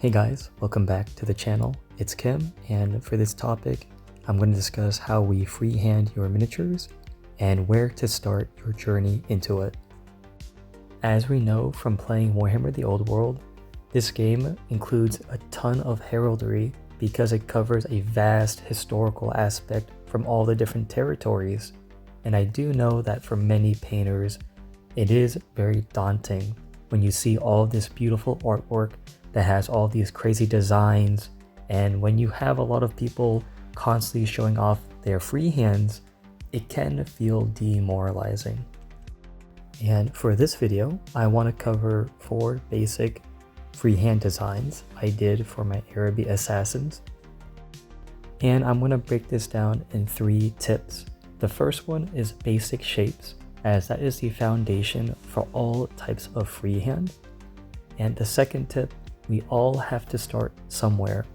Hey guys, welcome back to the channel. It's Kim, and for this topic, I'm going to discuss how we freehand your miniatures and where to start your journey into it. As we know from playing Warhammer the Old World, this game includes a ton of heraldry because it covers a vast historical aspect from all the different territories. And I do know that for many painters, it is very daunting when you see all this beautiful artwork that has all these crazy designs, and when you have a lot of people constantly showing off their freehands, it can feel demoralizing. And for this video, I want to cover 4 basic freehand designs I did for my Araby assassins. And I'm going to break this down in 3 tips. The first one is basic shapes, as that is the foundation for all types of freehand. And the second tip, we all have to start somewhere.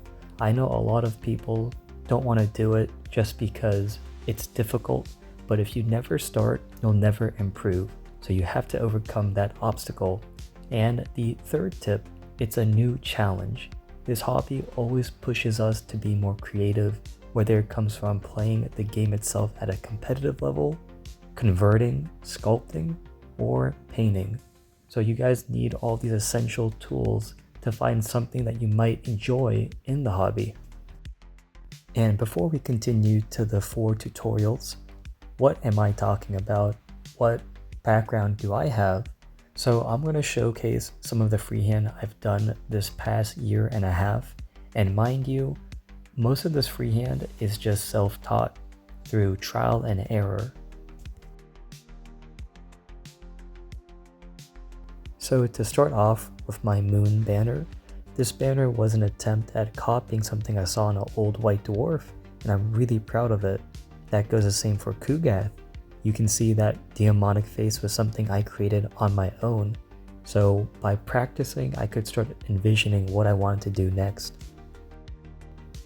I know a lot of people don't want to do it just because it's difficult, but if you never start, you'll never improve. So you have to overcome that obstacle. And the third tip, it's a new challenge. This hobby always pushes us to be more creative, whether it comes from playing the game itself at a competitive level, converting, sculpting, or painting. So you guys need all these essential tools to find something that you might enjoy in the hobby. And before we continue to the 4 tutorials, what am I talking about? What background do I have? So I'm going to showcase some of the freehand I've done this past year and a half. And mind you, most of this freehand is just self-taught through trial and error. So to start off with my moon banner, this banner was an attempt at copying something I saw in an old white dwarf, and I'm really proud of it. That goes the same for Kugath. You can see that demonic face was something I created on my own. So by practicing, I could start envisioning what I wanted to do next.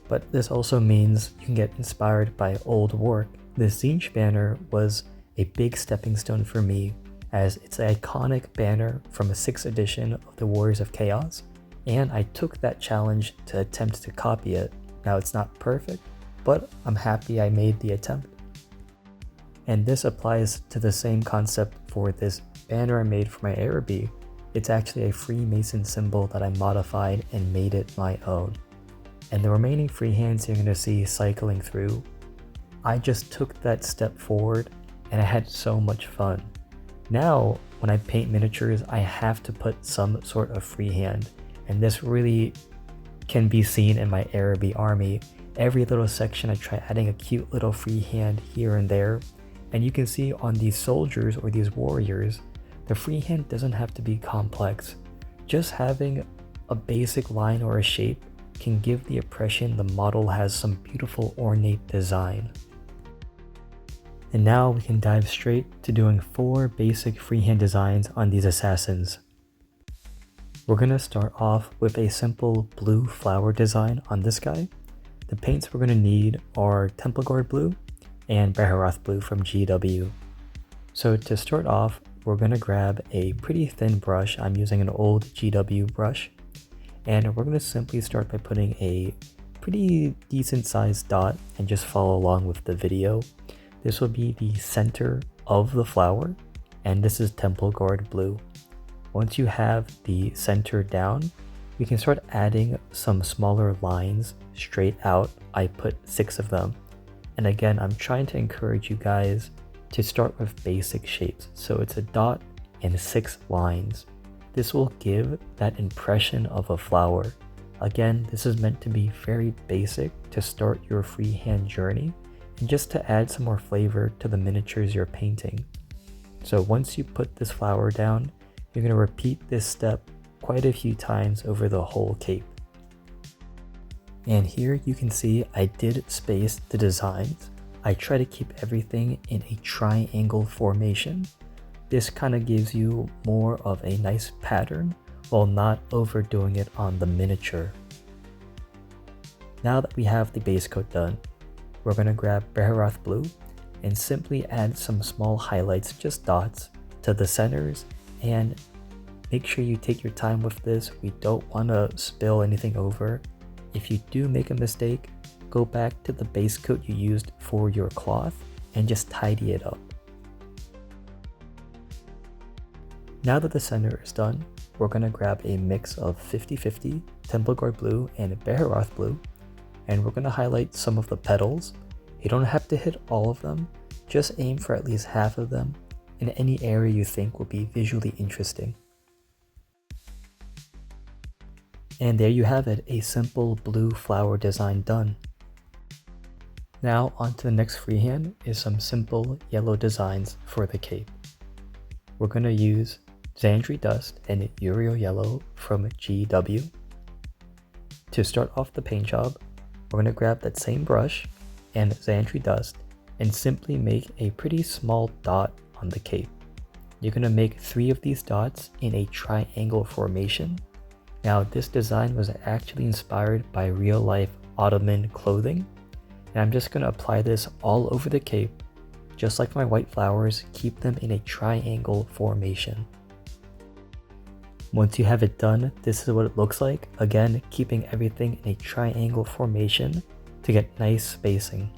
But this also means you can get inspired by old work. The Tzeentch banner was a big stepping stone for me, as it's an iconic banner from a 6th edition of the Warriors of Chaos, and I took that challenge to attempt to copy it. Now it's not perfect, but I'm happy I made the attempt. And this applies to the same concept for this banner I made for my Araby. It's actually a Freemason symbol that I modified and made it my own. And the remaining freehands you're going to see cycling through, I just took that step forward and I had so much fun. Now, when I paint miniatures, I have to put some sort of freehand, and this really can be seen in my Araby army. Every little section I try adding a cute little freehand here and there, and you can see on these soldiers or these warriors, the freehand doesn't have to be complex. Just having a basic line or a shape can give the impression the model has some beautiful ornate design. And now we can dive straight to doing 4 basic freehand designs on these assassins. We're going to start off with a simple blue flower design on this guy. The paints we're going to need are Temple Guard blue and Beheroth blue from GW. So to start off, we're going to grab a pretty thin brush. I'm using an old GW brush, and we're going to simply start by putting a pretty decent sized dot and just follow along with the video. This will be the center of the flower, and this is Temple Guard blue. Once you have the center down, we can start adding some smaller lines straight out. I put 6 of them. And again, I'm trying to encourage you guys to start with basic shapes. So it's a dot and 6 lines. This will give that impression of a flower. Again, this is meant to be very basic to start your freehand journey, and just to add some more flavor to the miniatures you're painting. So once you put this flower down, you're going to repeat this step quite a few times over the whole cape. And here you can see I did space the designs. I try to keep everything in a triangle formation. This kind of gives you more of a nice pattern while not overdoing it on the miniature. Now that we have the base coat done, we're going to grab Beheroth blue and simply add some small highlights, just dots, to the centers and Make sure you take your time with this. We don't want to spill anything over. If you do make a mistake, go back to the base coat you used for your cloth and just tidy it up. Now that the center is done, we're going to grab a mix of 50/50 Templeguard blue and Beheroth blue, and we're going to highlight some of the petals. You don't have to hit all of them, just aim for at least half of them in any area you think will be visually interesting. And there you have it, a simple blue flower design done. Now on to the next freehand is some simple yellow designs for the cape. We're going to use Xandri Dust and Uriel Yellow from GW. To start off the paint job, we're going to grab that same brush and Xandri Dust and simply make a pretty small dot on the cape. You're going to make 3 of these dots in a triangle formation. Now this design was actually inspired by real life Ottoman clothing, and I'm just going to apply this all over the cape. Just like my white flowers, keep them in a triangle formation. Once you have it done, this is what it looks like. Again, keeping everything in a triangle formation to get nice spacing.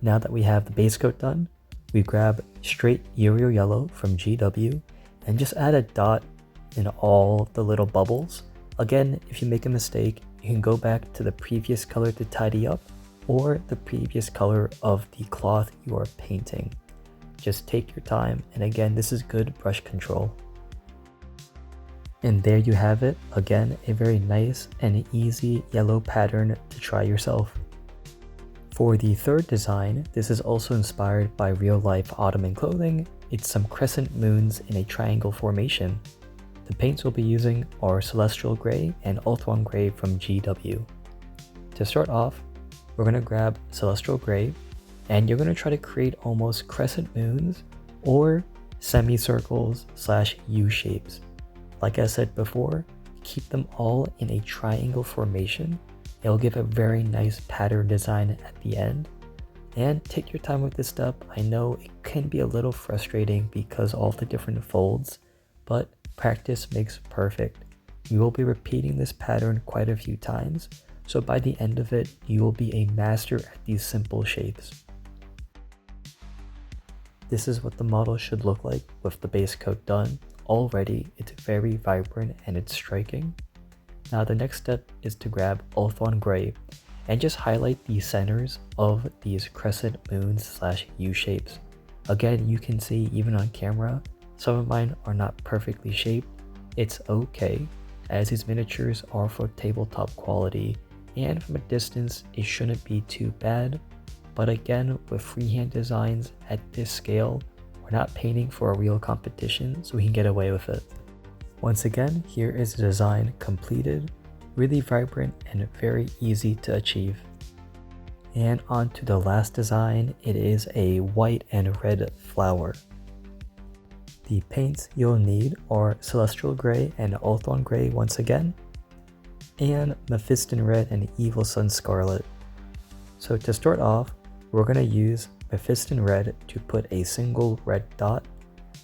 Now that we have the base coat done, we grab straight Uriel Yellow from GW and just add a dot in all the little bubbles. Again, if you make a mistake, you can go back to the previous color to tidy up, or the previous color of the cloth you are painting. Just take your time, and again, this is good brush control. And there you have it, again, a very nice and easy yellow pattern to try yourself. For the third design, this is also inspired by real life Ottoman clothing. It's some crescent moons in a triangle formation. The paints we'll be using are Celestial Gray and Ulthuan Gray from GW. To start off, we're going to grab Celestial Gray, and you're going to try to create almost crescent moons or semicircles / U shapes. Like I said before, keep them all in a triangle formation. It'll give a very nice pattern design at the end. And take your time with this step. I know it can be a little frustrating because all the different folds, but practice makes perfect. You will be repeating this pattern quite a few times, so by the end of it, you will be a master at these simple shapes. This is what the model should look like with the base coat done. Already, it's very vibrant and it's striking. Now the next step is to grab Ulthuan Gray and just highlight the centers of these crescent moons / U shapes. Again, you can see even on camera, some of mine are not perfectly shaped. It's okay, as these miniatures are for tabletop quality, and from a distance it shouldn't be too bad. But again, with freehand designs at this scale, we're not painting for a real competition, so we can get away with it. Once again, here is the design completed, really vibrant and very easy to achieve. And on to the last design, it is a white and red flower. The paints you'll need are Celestial Gray and Ulthuan Gray once again, and Mephiston Red and Evil Sun Scarlet. So to start off, we're going to use Mephiston Red to put a single red dot.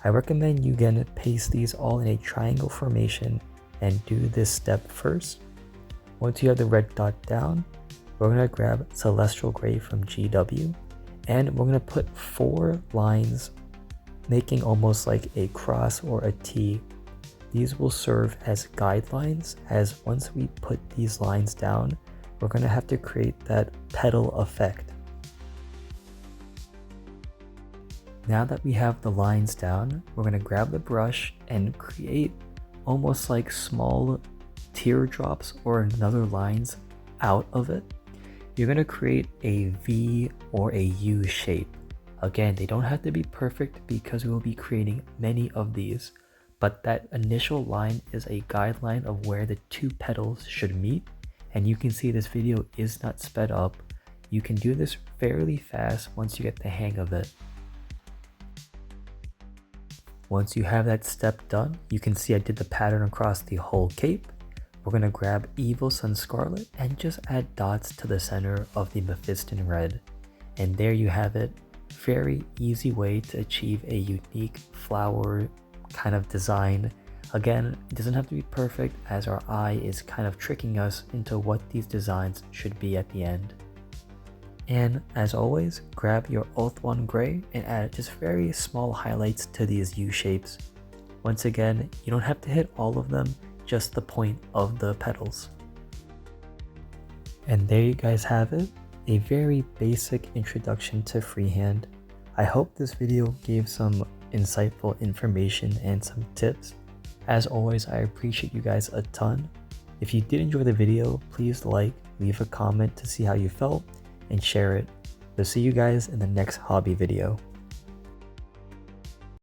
I recommend you again paste these all in a triangle formation and do this step first. Once you have the red dot down, we're going to grab Celestial Gray from GW, and we're going to put 4 lines making almost like a cross or a T. These will serve as guidelines, as once we put these lines down, we're going to have to create that petal effect. Now that we have the lines down, we're going to grab the brush and create almost like small teardrops or another lines out of it. You're going to create a V or a U shape. Again, they don't have to be perfect because we will be creating many of these, but that initial line is a guideline of where the 2 petals should meet, and you can see this video is not sped up. You can do this fairly fast once you get the hang of it. Once you have that step done, you can see I did the pattern across the whole cape. We're going to grab Evil Sun Scarlet and just add dots to the center of the Mephiston Red. And there you have it. Very easy way to achieve a unique flower kind of design. Again, it doesn't have to be perfect, as our eye is kind of tricking us into what these designs should be at the end. And as always, grab your Oath 1 Gray and add just very small highlights to these U shapes. Once again, you don't have to hit all of them, just the point of the petals. And there you guys have it, a very basic introduction to freehand. I hope this video gave some insightful information and some tips. As always, I appreciate you guys a ton. If you did enjoy the video, please like, leave a comment to see how you felt, and share it. We'll see you guys in the next hobby video.